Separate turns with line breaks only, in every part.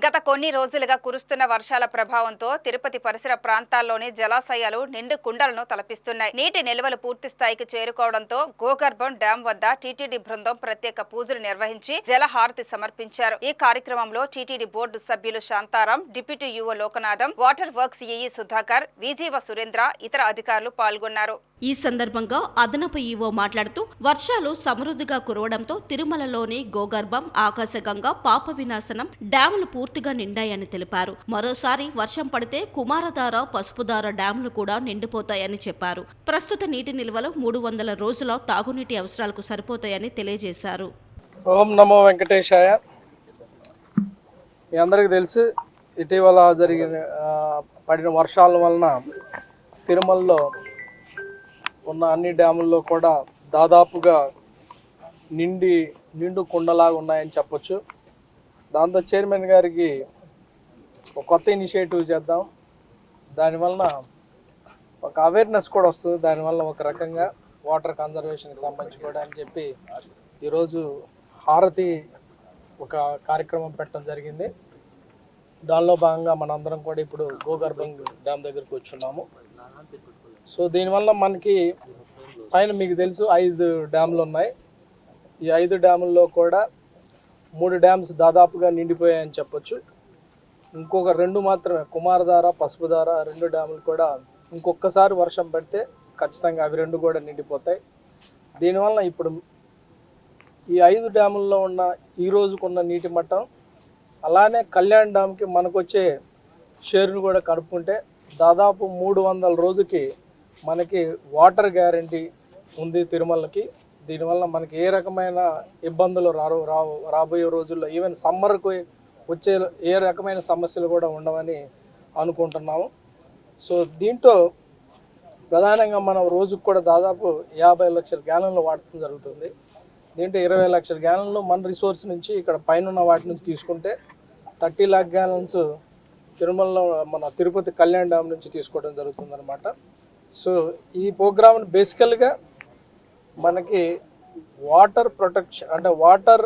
గత కొన్ని రోజులుగా కురుస్తున్న వర్షాల ప్రభావంతో తిరుపతి పరిసర ప్రాంతాల్లోని జలాశయాలు నిండు కుండలను తలపిస్తున్నాయి. నీటి నిల్వలు పూర్తి స్థాయికి చేరుకోవడంతో గోగర్భం డ్యాం వద్ద టీటీడీ బృందం ప్రత్యేక పూజలు నిర్వహించి జలహారతి సమర్పించారు. ఈ కార్యక్రమంలో టీటీడీ బోర్డు సభ్యులు శాంతారాం, డిప్యూటీ యువ Lokanatham, water works AE Sudhakar, విజీవ సురేంద్ర, ఇతర అధికారులు పాల్గొన్నారు.
ఈ సందర్భంగా అదనపు ఈవో మాట్లాడుతూ వర్షాలు సమృద్ధిగా కురవడంతో తిరుమలలోని గోగర్భం, ఆకాశగంగా, పాప వినాశనం డ్యాములు పూర్తిగా నిండాయని తెలిపారు. మరోసారి వర్షం పడితే కుమారధార, పసుపుధార డ్యాములు కూడా నిండిపోతాయని చెప్పారు. ప్రస్తుత నీటి నిల్వలు 300 రోజుల తాగునీటి అవసరాలకు సరిపోతాయని తెలియజేశారు.
ఓం నమో వెంకటేశాయ. మీ అందరికీ తెలుసు, ఇటీవల పడిన వర్షాల వలన తిరుమలలో ఉన్న అన్ని డ్యాముల్లో కూడా దాదాపుగా నిండు కుండలాగా ఉన్నాయని చెప్పొచ్చు. దాంతో చైర్మన్ గారికి ఒక కొత్త ఇనిషియేటివ్ చేద్దాం, దానివలన ఒక అవేర్నెస్ కూడా వస్తుంది, దానివల్ల ఒక రకంగా వాటర్ కన్జర్వేషన్కి సంబంధించి కూడా అని చెప్పి ఈరోజు హారతి ఒక కార్యక్రమం పెట్టడం జరిగింది. దానిలో భాగంగా మనందరం కూడా ఇప్పుడు గోగర్భం డ్యామ్ దగ్గరికి వచ్చున్నాము. సో దీనివల్ల మనకి పైన మీకు తెలుసు 5 డ్యాములు ఉన్నాయి. ఈ 5 డ్యాముల్లో కూడా 3 డ్యామ్స్ దాదాపుగా నిండిపోయాయని చెప్పొచ్చు. ఇంకొక 2 మాత్రమే, కుమారధార, పసుపుధార 2 డ్యాములు కూడా ఇంకొకసారి వర్షం పడితే ఖచ్చితంగా అవి 2 కూడా నిండిపోతాయి. దీనివల్ల ఇప్పుడు ఈ 5 డ్యాముల్లో ఉన్న ఈ రోజుకున్న నీటి మట్టం అలానే కళ్యాణ్ డ్యామ్కి మనకు వచ్చే షేర్ను కూడా కలుపుకుంటే దాదాపు 300 రోజుకి మనకి వాటర్ గ్యారంటీ ఉంది తిరుమలకి. దీనివల్ల మనకి ఏ రకమైన ఇబ్బందులు రాబోయే రోజుల్లో, ఈవెన్ సమ్మర్కు వచ్చే ఏ రకమైన సమస్యలు కూడా ఉండవని అనుకుంటున్నాము. సో దీంట్లో ప్రధానంగా మనం రోజుకు కూడా దాదాపు 50 లక్షల గ్యాలన్లు వాడటం జరుగుతుంది. దీంట్లో 20 లక్షల గ్యాలన్లు మన రిసోర్స్ నుంచి ఇక్కడ పైన వాటి నుంచి తీసుకుంటే 30 లాక్ గ్యాలన్స్ తిరుమలలో మన తిరుపతి కళ్యాణ్ డ్యామ్ నుంచి తీసుకోవడం జరుగుతుంది అనమాట. సో ఈ ప్రోగ్రామ్ని బేసికల్గా మనకి వాటర్ ప్రొటెక్షన్, అంటే వాటర్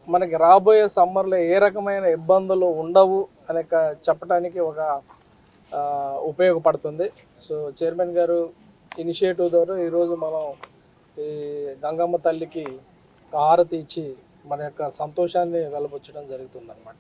మనకి రాబోయే సమ్మర్లో ఏ రకమైన ఇబ్బందులు ఉండవు అనే చెప్పడానికి ఒక ఉపయోగపడుతుంది. సో చైర్మన్ గారు ఇనిషియేటివ్ ద్వారా ఈరోజు మనం ఈ గంగమ్మ తల్లికి హారతి ఇచ్చి మన యొక్క సంతోషాన్ని వెలబుచ్చడం జరుగుతుంది అనమాట.